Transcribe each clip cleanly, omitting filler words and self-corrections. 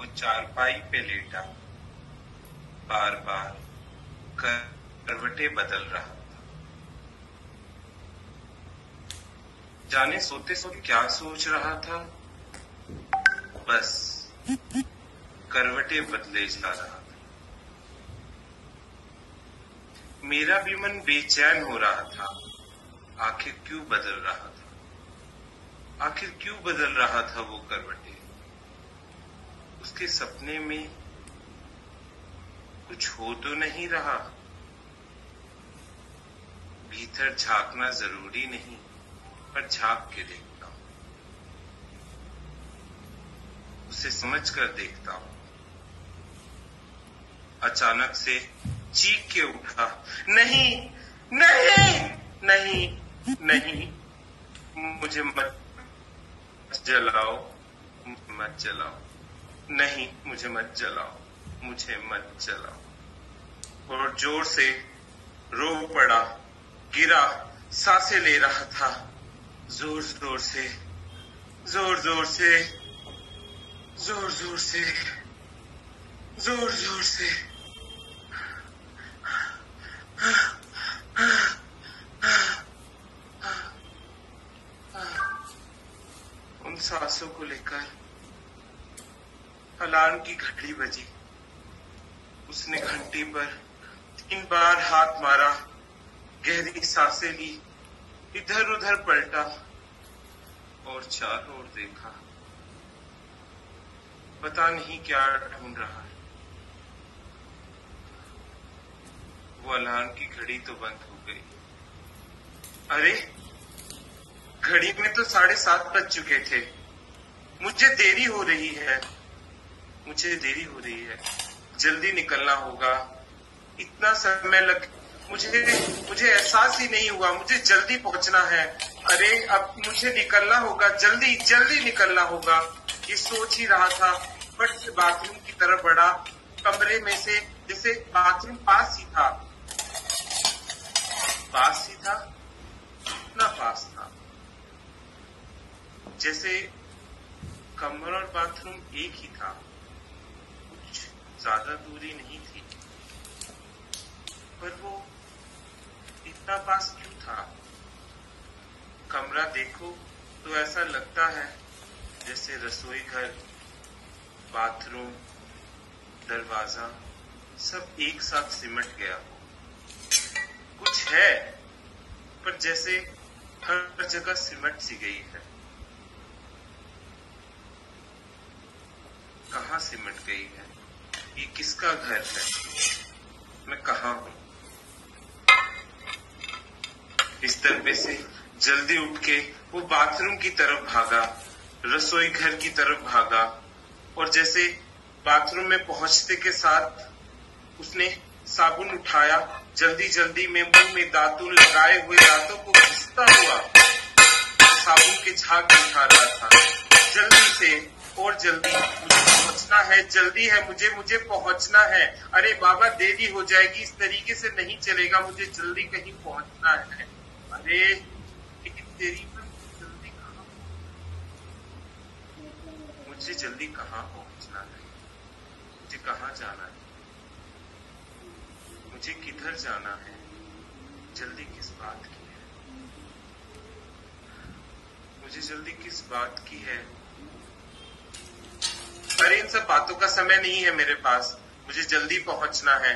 वो चारपाई पे लेटा बार बार करवटें बदल रहा था। जाने सोते सोते क्या सोच रहा था, बस करवटें बदले जा रहा था। मेरा भी मन बेचैन हो रहा था। आखिर क्यों बदल रहा था, आखिर क्यों बदल रहा था वो करवटें। उसके सपने में कुछ हो तो नहीं रहा। भीतर झांकना जरूरी नहीं, पर झांक के देखता हूं, उसे समझ कर देखता हूं। अचानक से चीख के उठा, नहीं नहीं नहीं नहीं, मुझे मत जलाओ, मत जलाओ, नहीं मुझे मत जलाओ, मुझे मत जलाओ। और जोर से रो पड़ा, गिरा, सांसें ले रहा था, जोर जोर से, जोर जोर से, जोर जोर से, जोर जोर से। उन सांसों को लेकर अलार्म की घंटी बजी। उसने घंटी पर 3 बार हाथ मारा, गहरी सांसें ली, इधर उधर पलटा और चारों ओर देखा। पता नहीं क्या ढूंढ रहा है। वो अलार्म की घड़ी तो बंद हो गई। अरे, घड़ी में तो 7:30 बज चुके थे। मुझे देरी हो रही है, मुझे देरी हो रही है, जल्दी निकलना होगा। इतना समय लग, मुझे एहसास ही नहीं हुआ, मुझे जल्दी पहुंचना है। अरे, अब मुझे निकलना होगा, जल्दी जल्दी निकलना होगा। ये सोच ही रहा था, फट से बाथरूम की तरफ बढ़ा। कमरे में से जैसे बाथरूम पास ही था, पास ही था, इतना पास था जैसे कमरा और बाथरूम एक ही था, कुछ ज्यादा दूरी नहीं थी। पर वो इतना पास क्यों था? कमरा देखो तो ऐसा लगता है जैसे रसोई घर, बाथरूम, दरवाजा सब एक साथ सिमट गया हो। कुछ है, पर जैसे हर जगह सिमट सी गई है। कहाँ सिमट गई है? ये किसका घर है? मैं कहाँ हूँ? बिस्तर पे से जल्दी उठ के वो बाथरूम की तरफ भागा, रसोई घर की तरफ भागा, और जैसे बाथरूम में पहुंचते के साथ उसने साबुन उठाया। जल्दी जल्दी में मुंह में दातुन लगाए हुए दांतों को घिसता हुआ साबुन के झाग दिखा रहा था। जल्दी से और जल्दी, मुझे पहुंचना है, जल्दी है, मुझे पहुंचना है। अरे बाबा, देरी हो जाएगी, इस तरीके से नहीं चलेगा, मुझे जल्दी कहीं पहुंचना है। अरे लेकिन देरी पर जल्दी कहाँ, मुझे जल्दी कहाँ पहुंचना है? मुझे कहाँ जाना है? मुझे किधर जाना है? जल्दी किस बात की है? मुझे जल्दी किस बात की है? अरे, इन सब बातों का समय नहीं है मेरे पास। मुझे जल्दी पहुंचना है,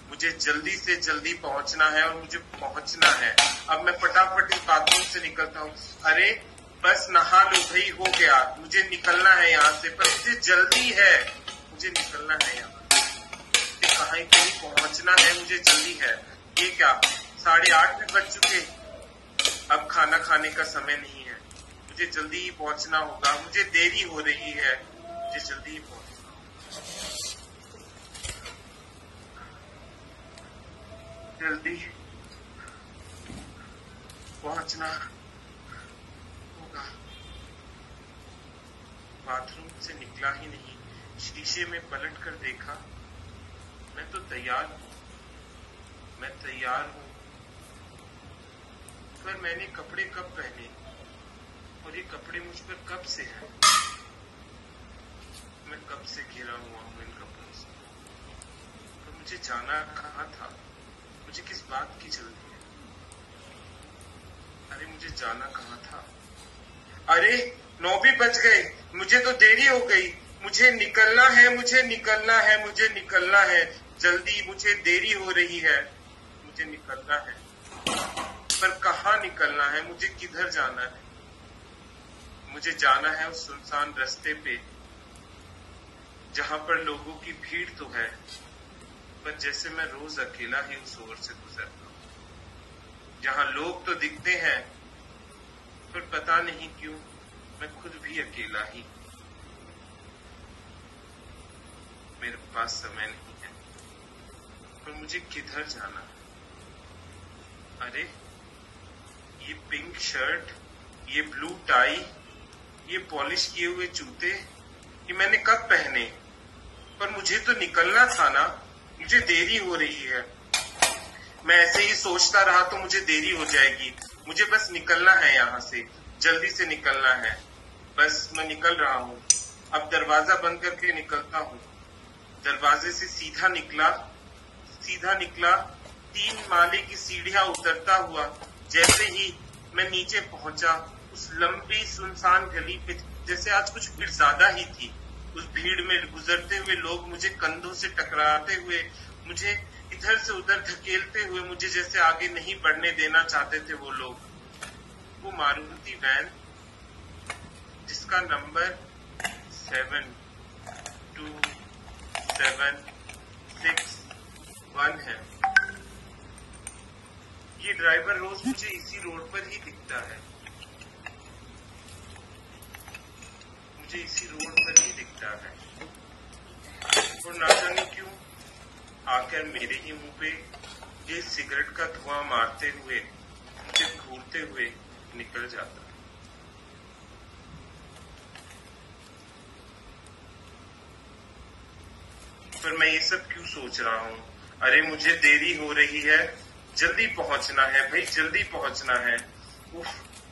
मुझे जल्दी से जल्दी पहुंचना है, और मुझे पहुंचना है। अब मैं फटाफट इस बाथरूम से निकलता हूँ। अरे बस नहा लो भाई, हो गया, मुझे निकलना है यहाँ से, पर मुझे जल्दी है, मुझे निकलना है यहाँ से। कहीं कहीं पहुंचना है, मुझे जल्दी है। ये क्या, 8:30 भी बज चुके? अब खाना खाने का समय नहीं है, मुझे जल्दी ही पहुंचना होगा। मुझे देरी हो रही है, मुझे जल्दी ही पहुंचना होगा। जल्दी पहुंचना होगा। बाथरूम से निकला ही नहीं, शीशे में पलट कर देखा। मैं तो तैयार हूँ, मैं तैयार हूँ, पर मैंने कपड़े कब पहने, और ये कपड़े मुझ पर कब से हैं? मैं कब से घिरा हुआ हूँ इन कपड़ों से। पर मुझे जाना कहाँ था, मुझे किस बात की जल्दी है। अरे मुझे जाना कहाँ था। अरे 9 भी बज गए, मुझे तो देरी हो गई। मुझे निकलना है, मुझे निकलना है, मुझे निकलना है। जल्दी, मुझे देरी हो रही है, मुझे निकलना है। पर कहाँ निकलना है, मुझे किधर जाना है। मुझे जाना है उस सुनसान रास्ते पे जहां पर लोगों की भीड़ तो है, पर जैसे मैं रोज अकेला ही उस ओर से गुजरता हूँ। जहां लोग तो दिखते हैं, पर पता नहीं क्यों मैं खुद भी अकेला ही। मेरे पास समय नहीं है, पर मुझे किधर जाना है। अरे ये पिंक शर्ट, ये ब्लू टाई, ये पॉलिश किए हुए जूते, ये मैंने कब पहने। पर मुझे तो निकलना था ना, मुझे देरी हो रही है। मैं ऐसे ही सोचता रहा तो मुझे देरी हो जाएगी। मुझे बस निकलना है यहाँ से, जल्दी से निकलना है। बस मैं निकल रहा हूँ। अब दरवाजा बंद करके निकलता हूँ। दरवाजे से सीधा निकला 3 माले की सीढ़ियां उतरता हुआ जैसे ही मैं नीचे पहुंचा, उस लंबी सुनसान गली पे जैसे आज कुछ भीड़ ज्यादा ही थी। उस भीड़ में गुजरते हुए लोग मुझे कंधों से टकराते हुए, मुझे इधर से उधर धकेलते हुए, मुझे जैसे आगे नहीं बढ़ने देना चाहते थे वो लोग। वो मारुति वैन जिसका नंबर 72761 है, ये ड्राइवर रोज मुझे इसी रोड पर ही दिखता है। मुझे इसी रोड पर ही दिखता है और ना जाने क्यों आकर मेरे ही मुंह पे ये सिगरेट का धुआं मारते हुए, मुझे घूरते हुए निकल जाता है। पर मैं ये सब क्यों सोच रहा हूँ। अरे मुझे देरी हो रही है, जल्दी पहुंचना है भाई, जल्दी पहुंचना है। उफ,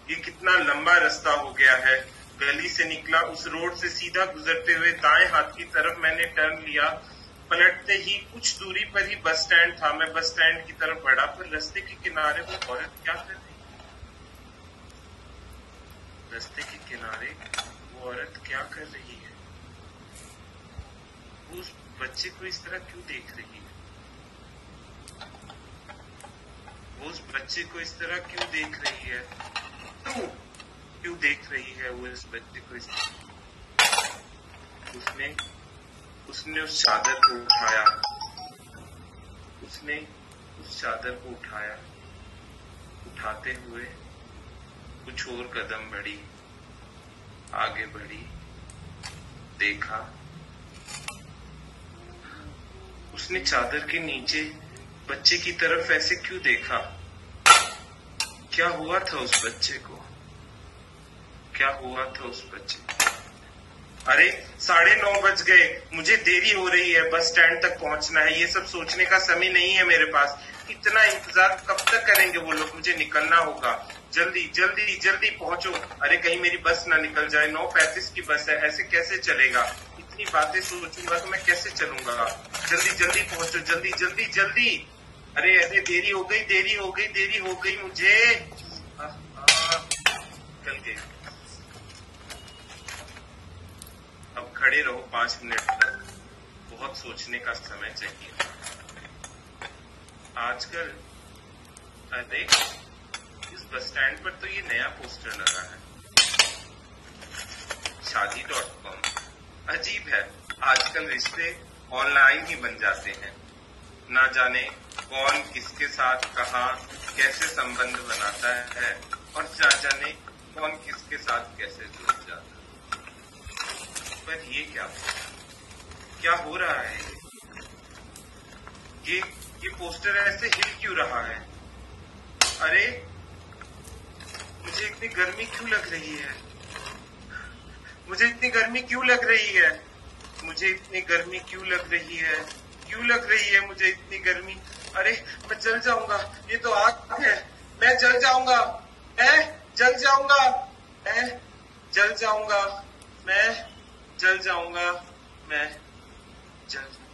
ये कितना लंबा रास्ता हो गया है। गली से निकला, उस रोड से सीधा गुजरते हुए दाएं हाथ की तरफ मैंने टर्न लिया। पलटते ही कुछ दूरी पर ही बस स्टैंड था। मैं बस स्टैंड की तरफ बढ़ा, पर रास्ते के किनारे वो औरत क्या कर रही है। रास्ते के किनारे वो औरत क्या कर रही है। वो उस बच्चे को इस तरह क्यों देख रही है। वो उस बच्चे को इस तरह क्यों देख रही है। क्यों देख रही है वो इस बच्चे को इस तरह। उसने उस चादर को उठाया। उसने उस चादर को उठाया। उठाते हुए कुछ और कदम बढ़ी, आगे बढ़ी, देखा। उसने चादर के नीचे बच्चे की तरफ ऐसे क्यों देखा। क्या हुआ था उस बच्चे को। क्या हुआ था उस बच्चे को। अरे 9:30 बज गए, मुझे देरी हो रही है, बस स्टैंड तक पहुंचना है। ये सब सोचने का समय नहीं है मेरे पास। इतना इंतजार कब तक करेंगे वो लोग। मुझे निकलना होगा, जल्दी जल्दी जल्दी पहुंचो। अरे कहीं मेरी बस ना निकल जाए। 9:35 की बस है, ऐसे कैसे चलेगा। इतनी बातें सोचूंगा तो मैं कैसे चलूंगा। जल्दी जल्दी पहुंचो, जल्दी जल्दी जल्दी। अरे ऐसे देरी हो गई, देरी हो गई, देरी हो गई मुझे। निकल गई। अब खड़े रहो 5 मिनट तक, बहुत सोचने का समय चाहिए आजकल। अरे इस बस स्टैंड पर तो ये नया पोस्टर लगा है, शादी.com। अजीब है, आजकल रिश्ते ऑनलाइन ही बन जाते हैं। ना जाने कौन किसके साथ कहाँ कैसे संबंध बनाता है, और ना जाने कौन किसके साथ कैसे जुड़ जाता है। पर ये क्या हो रहा है। ये पोस्टर ऐसे हिल क्यों रहा है। अरे मुझे इतनी गर्मी क्यों लग रही है। मुझे इतनी गर्मी क्यों लग रही है। मुझे इतनी गर्मी क्यों लग रही है। क्यों लग रही है मुझे इतनी गर्मी। अरे मैं जल जाऊंगा, ये तो आग है। मैं जल जाऊंगा, मैं जल जाऊंगा, मैं जल जाऊंगा, मैं जल जाऊंगा, मैं जल्द